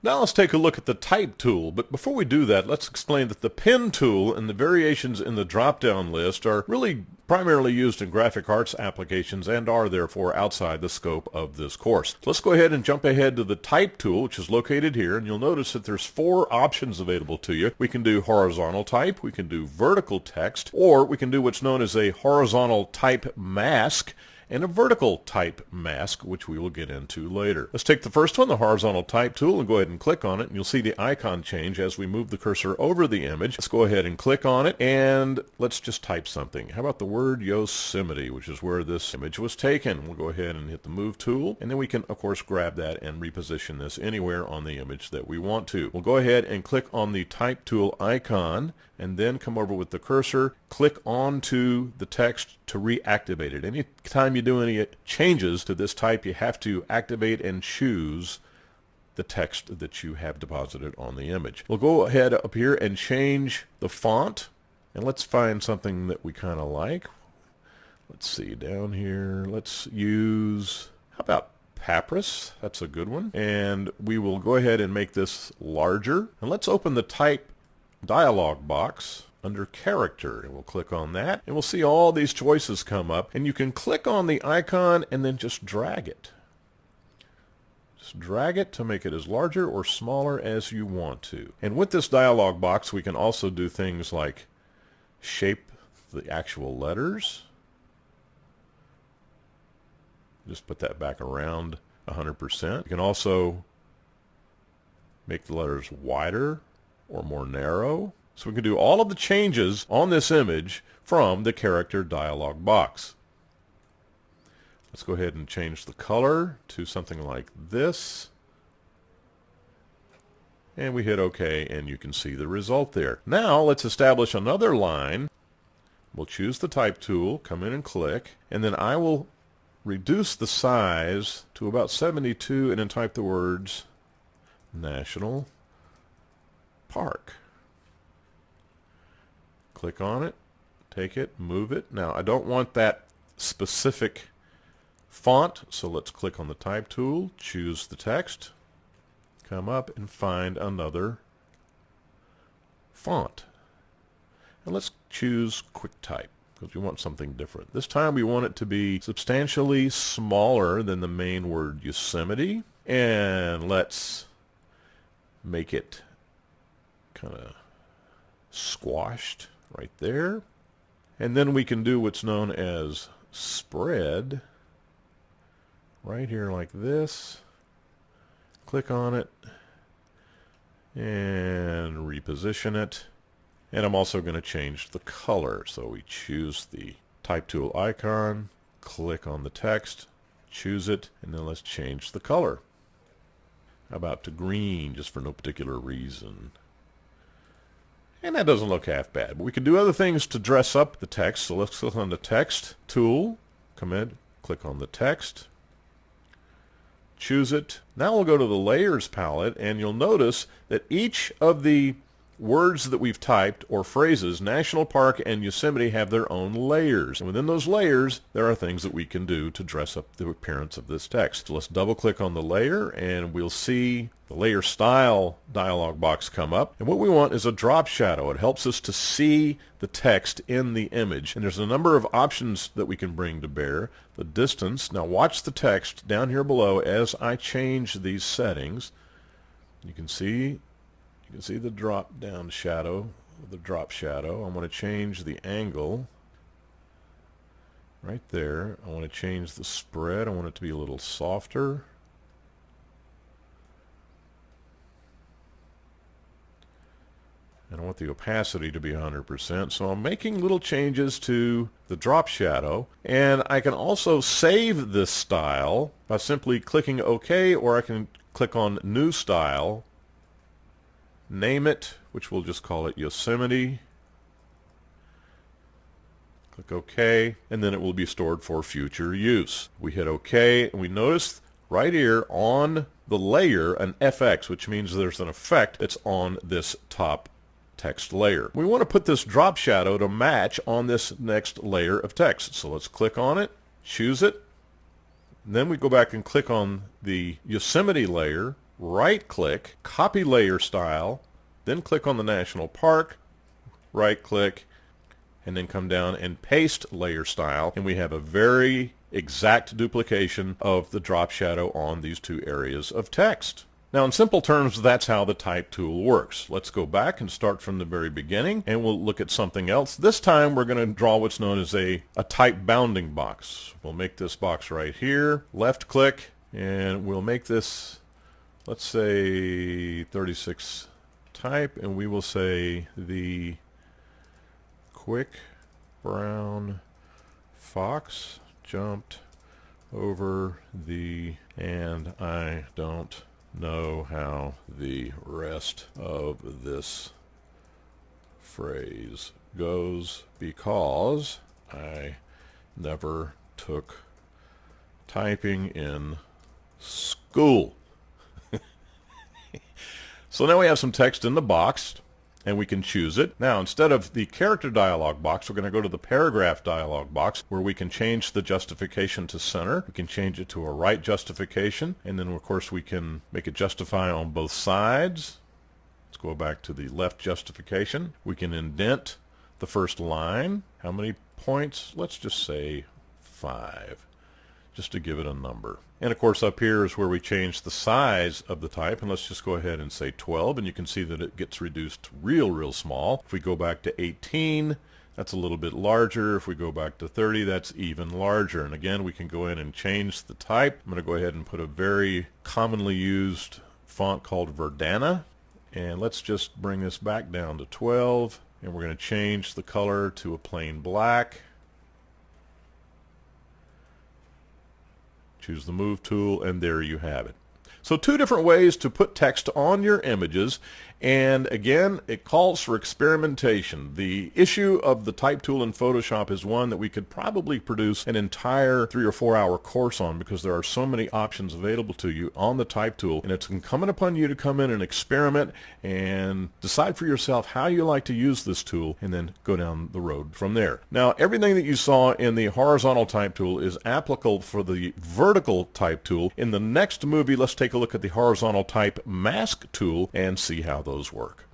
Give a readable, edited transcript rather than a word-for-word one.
Now let's take a look at the Type tool, but before we do that, let's explain that the Pen tool and the variations in the drop-down list are really primarily used in graphic arts applications and are therefore outside the scope of this course. Let's go ahead and jump ahead to the Type tool, which is located here, and you'll notice that there's 4 options available to you. We can do horizontal type, we can do vertical text, or we can do what's known as a horizontal type mask and a vertical type mask, which we will get into later. Let's take the first one, the horizontal type tool, and go ahead and click on it, and you'll see the icon change as we move the cursor over the image. Let's go ahead and click on it, and let's just type something. How about the word Yosemite, which is where this image was taken? We'll go ahead and hit the move tool, and then we can of course grab that and reposition this anywhere on the image that we want to. We'll go ahead and click on the type tool icon, and then come over with the cursor, click onto the text to reactivate it. Anytime you do any changes to this type, you have to activate and choose the text that you have deposited on the image. We'll go ahead up here and change the font, and let's find something that we kind of like. Let's see, down here, let's use, how about Papyrus? That's a good one. And we will go ahead and make this larger. And let's open the type dialog box under character, and we'll click on that, and we'll see all these choices come up, and you can click on the icon and then just drag it. Just drag it to make it as larger or smaller as you want to. And with this dialog box, we can also do things like shape the actual letters. Just put that back around 100%. You can also make the letters wider or more narrow. So we can do all of the changes on this image from the character dialog box. Let's go ahead and change the color to something like this. And we hit OK, and you can see the result there. Now let's establish another line. We'll choose the Type tool, come in and click, and then I will reduce the size to about 72 and then type the words National Park. Click on it, take it, move it. Now I don't want that specific font, so let's click on the Type tool, choose the text, come up and find another font. And let's choose QuickType because we want something different. This time we want it to be substantially smaller than the main word Yosemite, and let's make it kind of squashed right there. And then we can do what's known as spread right here like this. Click on it and reposition it. And I'm also going to change the color. So we choose the Type tool icon, click on the text, choose it, and then let's change the color. How about to green, just for no particular reason. And that doesn't look half bad. But we can do other things to dress up the text. So let's click on the Text tool, come in, click on the text, choose it. Now we'll go to the Layers palette, and you'll notice that each of the words that we've typed or phrases, National Park and Yosemite, have their own layers. And within those layers, there are things that we can do to dress up the appearance of this text. So let's double click on the layer, and we'll see the Layer Style dialog box come up. And what we want is a drop shadow. It helps us to see the text in the image. And there's a number of options that we can bring to bear. The distance. Now watch the text down here below as I change these settings. You can see the drop down shadow, the drop shadow. I want to change the angle right there. I want to change the spread. I want it to be a little softer. And I want the opacity to be 100%. So I'm making little changes to the drop shadow. And I can also save this style by simply clicking OK, or I can click on New Style, name it, which we'll just call it Yosemite. Click OK, and then it will be stored for future use. We hit OK, and we notice right here on the layer an FX, which means there's an effect that's on this top text layer. We want to put this drop shadow to match on this next layer of text. So let's click on it, choose it, and then we go back and click on the Yosemite layer, right click, copy layer style, then click on the national park, right click, and then come down and paste layer style, and we have a very exact duplication of the drop shadow on these two areas of text. Now, in simple terms, that's how the type tool works. Let's go back and start from the very beginning, and we'll look at something else. This time we're going to draw what's known as a type bounding box. We'll make this box right here, left click, and we'll make this, let's say 36 type, and we will say the quick brown fox jumped over the, and I don't know how the rest of this phrase goes because I never took typing in school. So now we have some text in the box, and we can choose it. Now, instead of the character dialog box, we're going to go to the paragraph dialog box, where we can change the justification to center. We can change it to a right justification, and then of course we can make it justify on both sides. Let's go back to the left justification. We can indent the first line. How many points? Let's just say 5, just to give it a number. And of course up here is where we change the size of the type, and let's just go ahead and say 12, and you can see that it gets reduced real small. If we go back to 18, that's a little bit larger. If we go back to 30, that's even larger. And again, we can go in and change the type. I'm going to go ahead and put a very commonly used font called Verdana, and let's just bring this back down to 12, and we're going to change the color to a plain black. Choose the move tool, and there you have it. So 2 different ways to put text on your images, and again, it calls for experimentation. The issue of the type tool in Photoshop is one that we could probably produce an entire 3 or 4 hour course on, because there are so many options available to you on the type tool, and it's incumbent upon you to come in and experiment and decide for yourself how you like to use this tool, and then go down the road from there. Now, everything that you saw in the horizontal type tool is applicable for the vertical type tool. In the next movie, let's take a look at the horizontal type mask tool and see how those work.